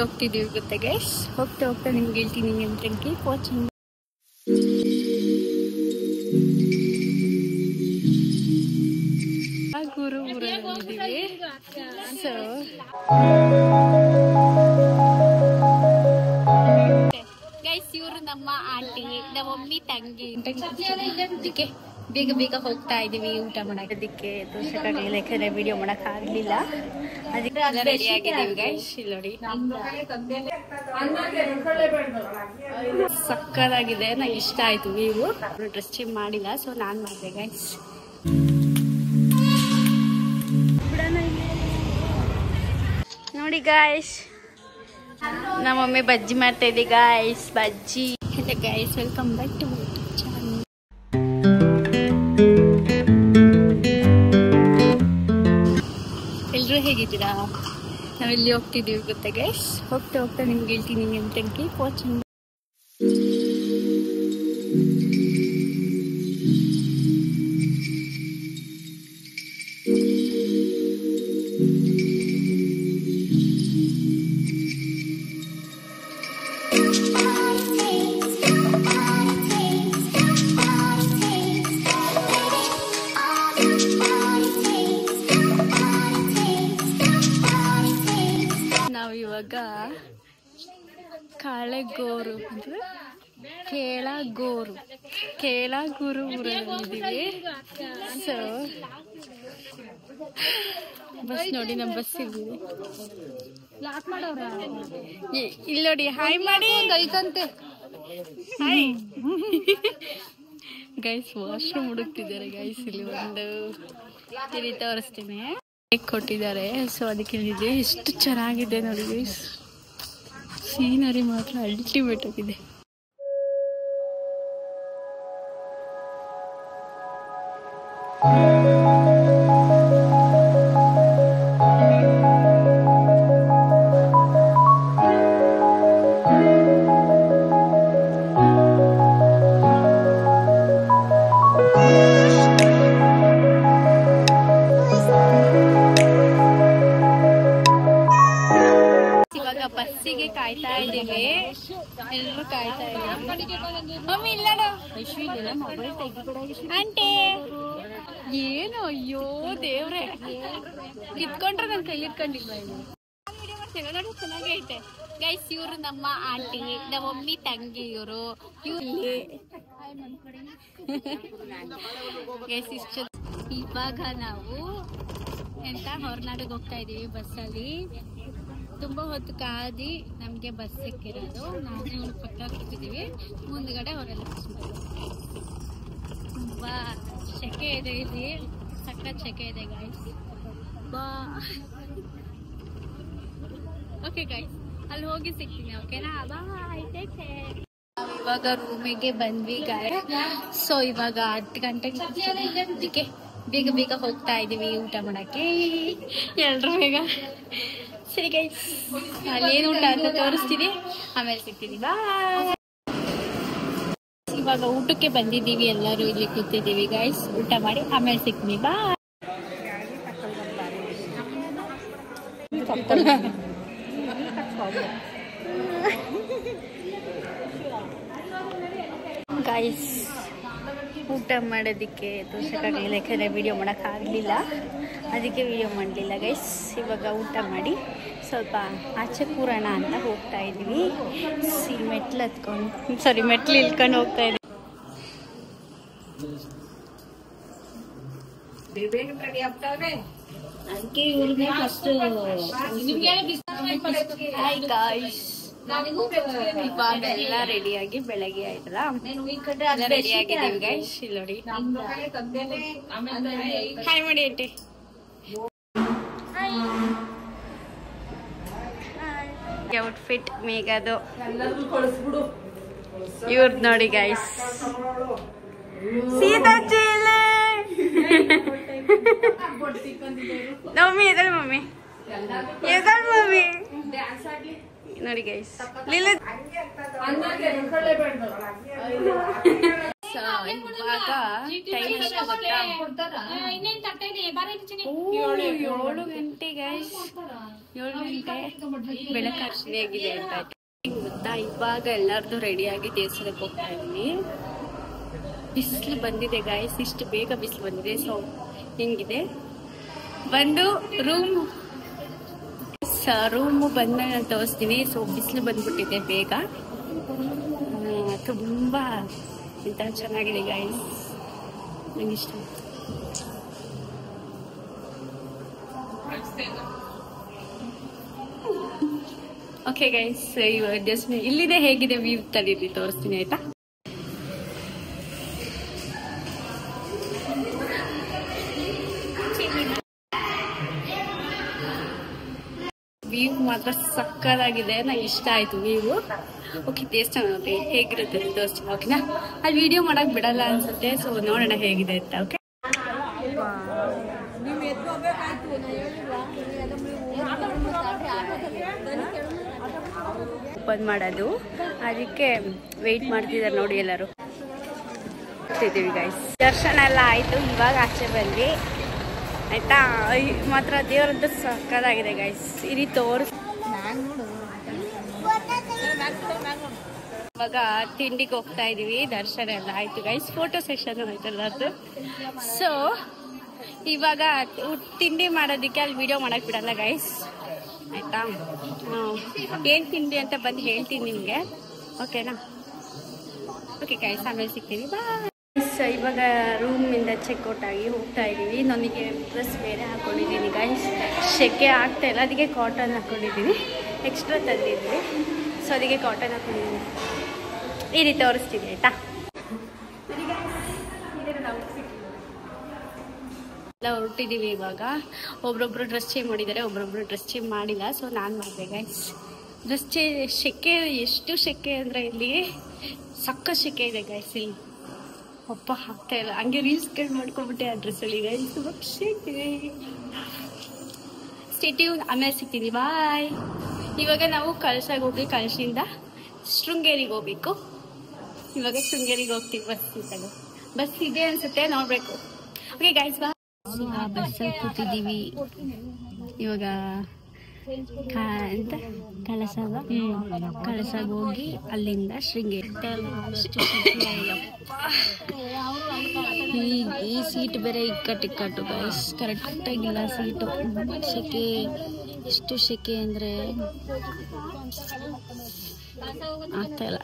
ಹೋಗ್ತಿದೀವಿ ಗೊತ್ತಾ ಗೈಸ್. ಹೋಗ್ತಾ ಹೋಗ್ತಾ ನಿಮ್ಗೆ ಹೇಳ್ತೀನಿ ಅಂತ ಕೀಪ್ ವಾಚಿಂಗ್. ಗುರು ಊರಲ್ಲಿದ್ದೀವಿ. ಸೊ ಗೈಸ್, ಇವರು ನಮ್ಮ ಆಂಟಿ, ನಮ್ಮ ಮಮ್ಮಿ ತಂಗಿ. ಅದಕ್ಕೆ ಬೇಗ ಬೇಗ ಹೋಗ್ತಾ ಇದೀವಿ ಊಟ ಮಾಡೋದಕ್ಕೆ. ತೋರ್ಸಕ್ಕಾಗಲಿಲ್ಲ, ಯಾಕಂದ್ರೆ ವಿಡಿಯೋ ಮಾಡಕ್ ಆಗ್ಲಿಲ್ಲ. ಅದಕ್ಕೆ ರೆಡಿ ಆಗಿದ್ದೀವಿ ಗೈಸ್. ಇಲ್ಲಿ ನೋಡಿ, ಸಕ್ಕತ್ತಾಗಿದೆ, ನಂಗೆ ಇಷ್ಟ ಆಯ್ತು. ನೀವು ಡ್ರೆಸ್ ಚೇಂಜ್ ಮಾಡಿಲ್ಲ, ಸೊ ನಾನ್ ಮಾಡಿದೆ ಗೈಸ್. ನೋಡಿ ಗಾಯ್ಸ್, ನಮ್ಮ ಮಮ್ಮಿ ಬಜ್ಜಿ ಮಾಡ್ತಾ ಇದ್ದೆ guys. Bajji. Hello guys, welcome back to my channel. ಎಲ್ರು ಹೇಗಿದ್ದೀರಾ? ನಾವೆಲ್ಲಿ ಹೋಗ್ತಿದೀವಿ ಗೊತ್ತಾ ಗೈಸ್. ಹೋಗ್ತಾ ಹೋಗ್ತಾ ನಿಮ್ಗೆ ಹೇಳ್ತೀನಿ ಅಂತ ಕೀಪ್ ವಾಚಿಂಗ್. ಇವಾಗ ಕಾಳೆಗೋರು ಅಂದ್ರೆ ಕೇಳಾಗೂರು ಊರಲ್ಲಿದ್ದೀವಿ. ಸೊ ಬಸ್ ನೋಡಿ, ನಮ್ಮ ಬಸ್ ಇದ್ದೀವಿ. ಇಲ್ಲಿ ನೋಡಿ, ಹಾಯ್ ಮಾಡಿ ಹಾಯ್ ಗೈಸ್. ವಾಶ್ರೂಮ್ ಹುಡುಕ್ತಿದ್ದಾರೆ ಗೈಸ್. ಇಲ್ಲಿ ಒಂದು ಇಲ್ಲಿ ತೋರಿಸ್ತೀನಿ, ಕೊಟ್ಟಿದ್ದಾರೆ. ಸೊ ಅದಕ್ಕೆ ಹೇಳಿದ್ದೆ. ಎಷ್ಟು ಚೆನ್ನಾಗಿದೆ ನೋಡಿ ಗೈಸ್, ಸೀನರಿ ಮಾತ್ರ ಅಲ್ಟಿಮೇಟ್ ಆಗಿದೆ. ಬಸ್ಸಿಗೆ ಕಾಯ್ತಾ ಇದ್ದೀವಿ, ಎಲ್ಲರೂ ಕಾಯ್ತಾ ಇದ್ದೀವಿ. ಮಮ್ಮಿ ಇಲ್ಲ ಆಂಟಿ, ಏನು ಅಯ್ಯೋ ದೇವ್ರೆ, ಕಿತ್ಕೊಂಡ್ರೆ ನನ್ ಕೈ ಇಟ್ಕೊಂಡಿಲ್ವ? ನೋಡಿ ಚೆನ್ನಾಗಿ ಐತೆ ಗೈಸ್. ಇವರು ನಮ್ಮ ಆಂಟಿ, ನಮ್ಮ ಮಮ್ಮಿ ತಂಗಿ. ಇವರು ಗೈಸ್ ಇಷ್ಟು. ಇವಾಗ ನಾವು ಎಂತ ಹೊರನಾಡಿಗೆ ಹೋಗ್ತಾ ಇದೀವಿ ಬಸ್ಸಲ್ಲಿ. ತುಂಬಾ ಹೊತ್ತು ಕಾದಿ ನಮ್ಗೆ ಬಸ್ ಸಿಕ್ಕಿರೋದು. ನಾವು ಪಕ್ಕ ಕೂತಿದೀವಿ, ಮುಂದ್ಗಡೆ ಅವರೆಲ್ಲ ತುಂಬಾ ಸೆಕೆ ಇದೆ ಇಲ್ಲಿ, ಸಖತ್ ಸೆಕೆ ಇದೆ ಗೈಸ್. ಓಕೆ ಗೈಸ್, ಅಲ್ಲಿ ಹೋಗಿ ಸಿಗ್ತೀನಿ. ಓಕೆನಾ? ಬಾಯ್, ಟೇಕ್ ಕೇರ್. ಇವಾಗ ರೂಮಿಗೆ ಬಂದ್ವಿ ಗೈಸ್. ಸೊ ಇವಾಗ 10 ಗಂಟೆಗೆ ಅದಕ್ಕೆ ಬೇಗ ಬೇಗ ಹೋಗ್ತಾ ಇದೀವಿ ಊಟ ಮಾಡಕ್ಕೆ. ಎಲ್ರು ಬೇಗ ಸರಿ ಗೈಸ್, ಅಲ್ಲಿ ಏನು ಊಟ ಅಂತ ತೋರಿಸ್ತೀನಿ, ಆಮೇಲೆ ಸಿಗ್ತೀನಿ. ಬಾಯ್. ಇವಾಗ ಊಟಕ್ಕೆ ಬಂದಿದ್ದೀವಿ, ಎಲ್ಲರೂ ಇಲ್ಲಿ ಕೂತಿದ್ದೀವಿ ಗೈಸ್. ಊಟ ಮಾಡಿ ಆಮೇಲೆ ಸಿಗ್ತೀನಿ. Bye guys. ಊಟ ಮಾಡೋದಕ್ಕೆ ತೋರ್ಸಕ್ಕಾಗಲಿಲ್ಲ, ಯಾಕಂದರೆ ವಿಡಿಯೋ ಮಾಡೋಕ್ಕಾಗಲಿಲ್ಲ. ಅದಕ್ಕೆ ವಿಡಿಯೋ ಮಾಡಲಿಲ್ಲ ಗೈಸ್. ಇವಾಗ ಊಟ ಮಾಡಿ ಸ್ವಲ್ಪ ಆಚೆ ಕೂರೋಣ ಅಂತ ಹೋಗ್ತಾ ಇದ್ದೀವಿ. ಮೆಟ್ಲು ಇಳ್ಕೊಂಡು ಹೋಗ್ತಾ ಇದ್ದೀವಿ. ಹಾಯ್ ಗಾಯ್ಸ್, ಇವಾಗೆಲ್ಲ ರೆಡಿಯಾಗಿ ಬೆಳಗ್ಗೆ ಆಯ್ತಲ್ಲ, ರೆಡಿ ಆಗಿದ್ದೀವಿ ಗೈಸ್. ಇಲ್ಲಿ ನೋಡಿ, ಹಾಯ್ ಮಾಡಿ ಅಟ್ಟೆ. ಔಟ್ಫಿಟ್ ಮೇಘದು, ಇವ್ರದ್ದು ನೋಡಿ ಗೈಸ್. ಸೀತಾಚೇಲೆ ಮಮ್ಮಿ ಎದಳು, ಮಮ್ಮಿ ಎದಳು, ಮಮ್ಮಿ ನೋಡಿ ಗೈಸ್. ಇವಾಗ ಟೈಮ್ ಎಷ್ಟು ಗೊತ್ತಾ? 7 ಗಂಟೆ ಗೈಸ್. 7 ಗಂಟೆ ಬೆಳಕಾಗಿದೆ ಅಂತ ಗೊತ್ತಾ. ಇವಾಗ ಎಲ್ಲಾರ್ದು ರೆಡಿಯಾಗಿ ದೇವಸ್ಥಾನಕ್ಕೆ ಹೋಗ್ತಾ ಇದೀವಿ. ಬಿಸಿಲು ಬಂದಿದೆ ಗೈಸ್, ಇಷ್ಟು ಬೇಗ ಬಿಸಿಲು ಬಂದಿದೆ. ಸೊ ಹೆಂಗಿದೆ ಬಂದು ರೂಮು ಬಂದ್ಮೇಲೆ ನಾನು ತೋರಿಸ್ತೀನಿ. ಸೊ ಬಿಸಿಲು ಬಂದ್ಬಿಟ್ಟಿದೆ ಬೇಗ, ತುಂಬಾ ಇಂಥ ಚೆನ್ನಾಗಿದೆ ಗೈಸ್, ನಂಗಿಷ್ಟ. ಓಕೆ ಗೈಸ್, ಇಲ್ಲಿದೆ ಹೇಗಿದೆ ವ್ಯೂ ತಡೀರಿ ತೋರಿಸ್ತೀನಿ ಆಯ್ತಾ. ವ್ಯೂ ಮಾತ್ರ ಸಕ್ಕತ್ತಾಗಿದೆ, ನಂಗೆ ಇಷ್ಟ ಆಯ್ತು ವ್ಯೂ. ಓಕೆ, ದೇವಸ್ಥಾನ ನೋಡಿ ಹೇಗಿರುತ್ತೆ ತೋರಿಸ್ತೀನಿ. ಓಕೆನಾ, ಅಲ್ಲಿ ವಿಡಿಯೋ ಮಾಡಕ್ ಬಿಡಲ್ಲ ಅನ್ಸುತ್ತೆ. ಸೊ ನೋಡೋಣ ಹೇಗಿದೆ ಅಂತ. ಓಕೆ, ಓಪನ್ ಮಾಡೋದು, ಅದಕ್ಕೆ ವೆಯ್ಟ್ ಮಾಡ್ತಿದ್ದಾರೆ ನೋಡಿ ಎಲ್ಲರೂ. ಇದ್ದೀವಿ ಗೈಸ್, ದರ್ಶನ ಎಲ್ಲ ಆಯ್ತು. ಇವಾಗ ಆಚೆ ಬಂದ್ವಿ ಆಯ್ತಾ. ಮಾತ್ರ ದೇವರಂತೂ ಸಕ್ಕತ್ತಾಗಿದೆ ಗೈಸ್. ಇಲ್ಲಿ ತೋರಿಸ್. ಇವಾಗ ತಿಂಡಿಗೆ ಹೋಗ್ತಾ ಇದೀವಿ. ದರ್ಶನ ಎಲ್ಲ ಆಯ್ತು ಗೈಸ್, ಫೋಟೋ ಸೆಷನ್ ಆಯ್ತಲ್ಲ ಅದು. ಸೊ ಇವಾಗ ತಿಂಡಿ ಮಾಡೋದಕ್ಕೆ ಅಲ್ಲಿ ವಿಡಿಯೋ ಮಾಡಕ್ ಬಿಡಲ್ಲ ಗೈಸ್ ಆಯ್ತಾ. ಏನ್ ತಿಂಡಿ ಅಂತ ಬಂದು ಹೇಳ್ತೀನಿ ನಿಮ್ಗೆ, ಓಕೆನಾ. ಓಕೆ ಗೈಸ್, ಆಮೇಲೆ ಸಿಗ್ತೀನಿ, ಬಾಯ್. ಇವಾಗ ರೂಮಿಂದ ಚೆಕ್ಔಟ್ ಆಗಿ ಹೋಗ್ತಾ ಇದೀವಿ. ನನಗೆ ಡ್ರೆಸ್ ಬೇರೆ ಹಾಕೊಂಡಿದ್ದೀನಿ ಗೈಸ್, ಸೆಕೆ ಆಗ್ತಾ ಇಲ್ಲ, ಅದಕ್ಕೆ ಕಾಟನ್ ಹಾಕೊಂಡಿದ್ದೀನಿ. ಎಕ್ಸ್ಟ್ರಾ ತಂದಿದ್ವಿ, ಸೊ ಅದಕ್ಕೆ ಕಾಟನ್ ಹಾಕೊಂಡಿದ್ದೀನಿ. ಈ ರೀತಿ ತೋರಿಸ್ತೀನಿ ಆಯ್ತಾ. ಎಲ್ಲ ಹೊರಟಿದ್ದೀವಿ ಇವಾಗ. ಒಬ್ರೊಬ್ರು ಡ್ರೆಸ್ ಚೇಂಜ್ ಮಾಡಿದ್ದಾರೆ, ಒಬ್ರೊಬ್ರು ಡ್ರೆಸ್ ಚೇಂಜ್ ಮಾಡಿಲ್ಲ. ಸೊ ನಾನು ಮಾಡಿದೆ ಗೈಸ್ ಡ್ರೆಸ್ ಸೆಕೆ. ಎಷ್ಟು ಸೆಕೆ ಅಂದರೆ ಇಲ್ಲಿ ಸಕ್ಕ ಸೆಕೆ ಇದೆ ಗೈಸ್. ಇಲ್ಲಿ ಅಪ್ಪ ಆಗ್ತಾ ಇಲ್ಲ, ಹಂಗೆ ರೀಲ್ಸ್ ಕಟ್ ಮಾಡ್ಕೊಂಡ್ಬಿಟ್ಟೆ ಆ ಡ್ರೆಸ್ಸಲ್ಲಿ ಗೈಸ್. ಸ್ಟೇಟ್ಯೂ, ಆಮೇಲೆ ಸಿಗ್ತೀನಿ, ಬಾಯ್. ಇವಾಗ ನಾವು ಕಳಸಾಗಿ ಹೋಗಿ ಕಳಸಿಂದ ಶೃಂಗೇರಿಗೆ ಹೋಗ್ಬೇಕು. ಇವಾಗ ಶೃಂಗೇರಿಗೆ ಹೋಗ್ತೀವಿ. ಬಸ್ ಇದೆ ಅನ್ಸುತ್ತೆ, ನೋಡ್ಬೇಕು. ಓಕೆ ಗೈಸ್, ಬಾಯ್. ಬಸ್ಸಲ್ಲಿ ಕೂತಿದ್ದೀವಿ ಇವಾಗ. ಅಂತ ಕಳಸಾಗ ಹೋಗಿ ಅಲ್ಲಿಂದ ಶೃಂಗೇರಿ. ಈ ಸೀಟ್ ಬೇರೆ ಇಕ್ಕಟ್ಟು ಗೈಸ್, ಕರೆಕ್ಟಾಗಿಲ್ಲ ಸೀಟು. ಸೆಕೆ, ಎಷ್ಟು ಸೆಕೆ ಅಂದರೆ ಆಗ್ತಾ ಇಲ್ಲ.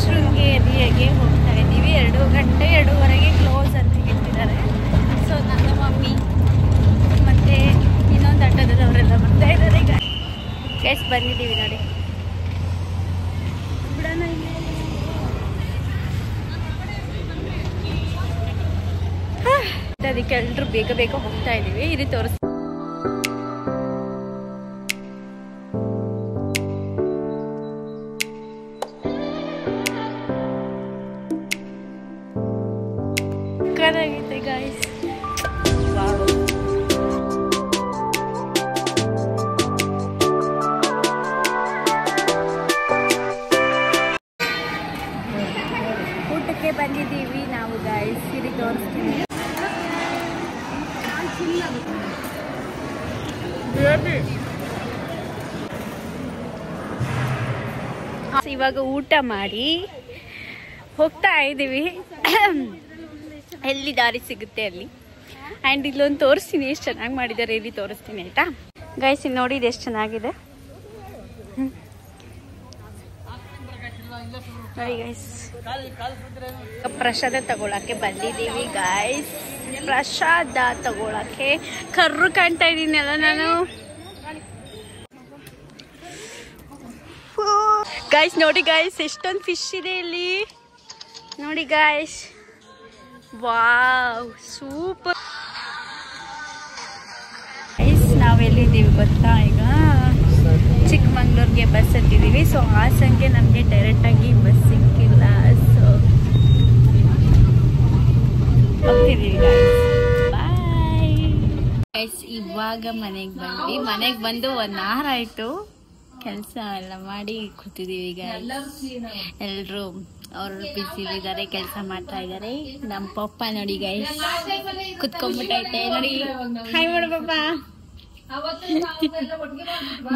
ಶೃಂಗೇರಿಗೆ ಹೋಗ್ತಾ ಇದ್ದೀವಿ. 2 ಗಂಟೆ 2:15 ಕ್ಲೋಸ್ ಅಂತ ಹೇಳ್ತಿದ್ದಾರೆ. ಸೊ ನನ್ನ ಮಮ್ಮಿ ಮತ್ತೆ ಇನ್ನೊಂದು ಆಟೋದವರೆಲ್ಲ ಬರ್ತಾ ಇದ್ದಾರೆ. ಈಗ ಗೈಸ್ ಬಂದಿದ್ದೀವಿ ನೋಡಿ. ಅದಕ್ಕೆ ಎಲ್ಲರೂ ಬೇಗ ಬೇಗ ಹೋಗ್ತಾ ಇದ್ದೀವಿ. ಇದು ತೋರಿಸ್. ಆಗಿದೆ ಗೈಸ್, ಊಟಕ್ಕೆ ಬಂದಿದ್ದೀವಿ ನಾವು ಗೈಸ್. ಇಲ್ಲಿ ತೋರಿಸ್ತೀನಿ. ಇವಾಗ ಊಟ ಮಾಡಿ ಹೋಗ್ತಾ ಇದ್ದೀವಿ. ಎಲ್ಲಿ ದಾರಿ ಸಿಗುತ್ತೆ ಅಲ್ಲಿ. ಆ್ಯಂಡ್ ಇಲ್ಲೊಂದು ತೋರಿಸ್ತೀನಿ, ಎಷ್ಟು ಚೆನ್ನಾಗಿ ಮಾಡಿದ್ದಾರೆ. ಇಲ್ಲಿ ತೋರಿಸ್ತೀನಿ ಆಯ್ತಾ ಗೈಸ್. ಇಲ್ಲಿ ನೋಡಿ, ಇದು ಎಷ್ಟು ಚೆನ್ನಾಗಿದೆ ನೋಡಿ ಗೈಸ್. ಪ್ರಸಾದ ತಗೊಳಕ್ಕೆ ಬಂದಿದ್ದೀವಿ ಗೈಸ್. ಪ್ರಸಾದ ತಗೊಳಕ್ಕೆ ಕರ್ರು ಕಾಣ್ತಾ ಇದ್ದೀನಲ್ಲ ನಾನು ಗಾಯ್ಸ್ ನೋಡಿ ಗಾಯ್ಸ್ ಎಷ್ಟೊಂದು ಫಿಶ್ ಇದೆ ಇಲ್ಲಿ ನೋಡಿ ಗಾಯ್ಸ್. Wow super guys. ನಾವೆಲ್ಲಿದ್ದೀವಿ ಗೊತ್ತಾ, ಈಗ ಚಿಕ್ಕಮಂಗ್ಳೂರ್ಗೆ ಬಸ್ ಹತ್ತಿದ್ದೀವಿ. ಸೊ ಹಾಸನ್ಗೆ ನಮಗೆ ಡೈರೆಕ್ಟಾಗಿ ಬಸ್ ಸಿಕ್ಕಿಲ್ಲ, ಸೊ ಹೋಗ್ತಿದ್ದೀವಿ ಗೈಸ್. Bye guys. ಇವಾಗ ಮನೆಗೆ ಬಂದು 1 hour ಆಯಿತು. ಕೆಲಸ ಎಲ್ಲ ಮಾಡಿ ಕೂತಿದ್ದೀವಿ ಗೈಸ್. ಎಲ್ಲರೂ ಅವರು ಬಿಸಿ ಇದ್ದಾರೆ, ಕೆಲಸ ಮಾಡ್ತಾ ಇದ್ದಾರೆ. ನಮ್ಮ ಪಪ್ಪ ನೋಡಿ ಗೈಸ್ ಕುತ್ಕೊಂಡ್ಬಿಟ್ಟೈತೆ ನೋಡಿ. ಹಾಯ್ ಮಾಡು ಪಪ್ಪ.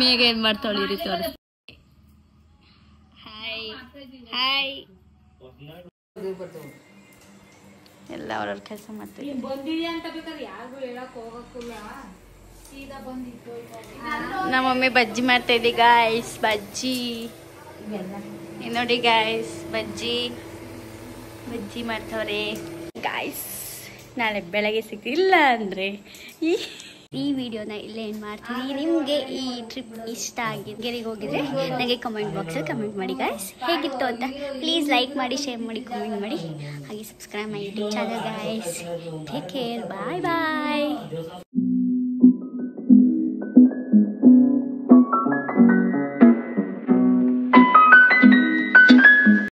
ಮೇಘ ಏನ್ ಮಾಡ್ತಾಳಿರಿ ತೋರಿಸ್. Hi hi. ಎಲ್ಲ ಅವ್ರವ್ರ ಕೆಲಸ ಮಾಡ್ತಾರೆ. ನಮ್ಮ ಮಮ್ಮಿ ಬಜ್ಜಿ ಮಾಡ್ತಾ ಇದ್ದಿ ಗಾಯ್ಸ್. ಬಜ್ಜಿ ನೋಡಿ ಗಾಯ್ಸ್, ಬಜ್ಜಿ ಮಾಡ್ತವ್ರೆ ಗಾಯ್ಸ್. ನಾಳೆ ಬೆಳಗ್ಗೆ ಸಿಕ್ಕಿಲ್ಲ ಅಂದರೆ ಈ ವಿಡಿಯೋನ ಇಲ್ಲೇ ಏನು ಮಾಡ್ತೀನಿ. ನಿಮಗೆ ಈ ಟ್ರಿಪ್ ಇಷ್ಟ ಆಗಿದೆ, ಗೆರೆಗೆ ಹೋಗಿದ್ರೆ ನನಗೆ ಕಮೆಂಟ್ ಬಾಕ್ಸಲ್ಲಿ ಕಮೆಂಟ್ ಮಾಡಿ ಗಾಯ್ಸ್, ಹೇಗಿತ್ತು ಅಂತ. ಪ್ಲೀಸ್ ಲೈಕ್ ಮಾಡಿ, ಶೇರ್ ಮಾಡಿ, ಕಮೆಂಟ್ ಮಾಡಿ, ಹಾಗೆ ಸಬ್ಸ್ಕ್ರೈಬ್ ಮಾಡಿ YouTube channel guys. Take care, bye ಬಾಯ್.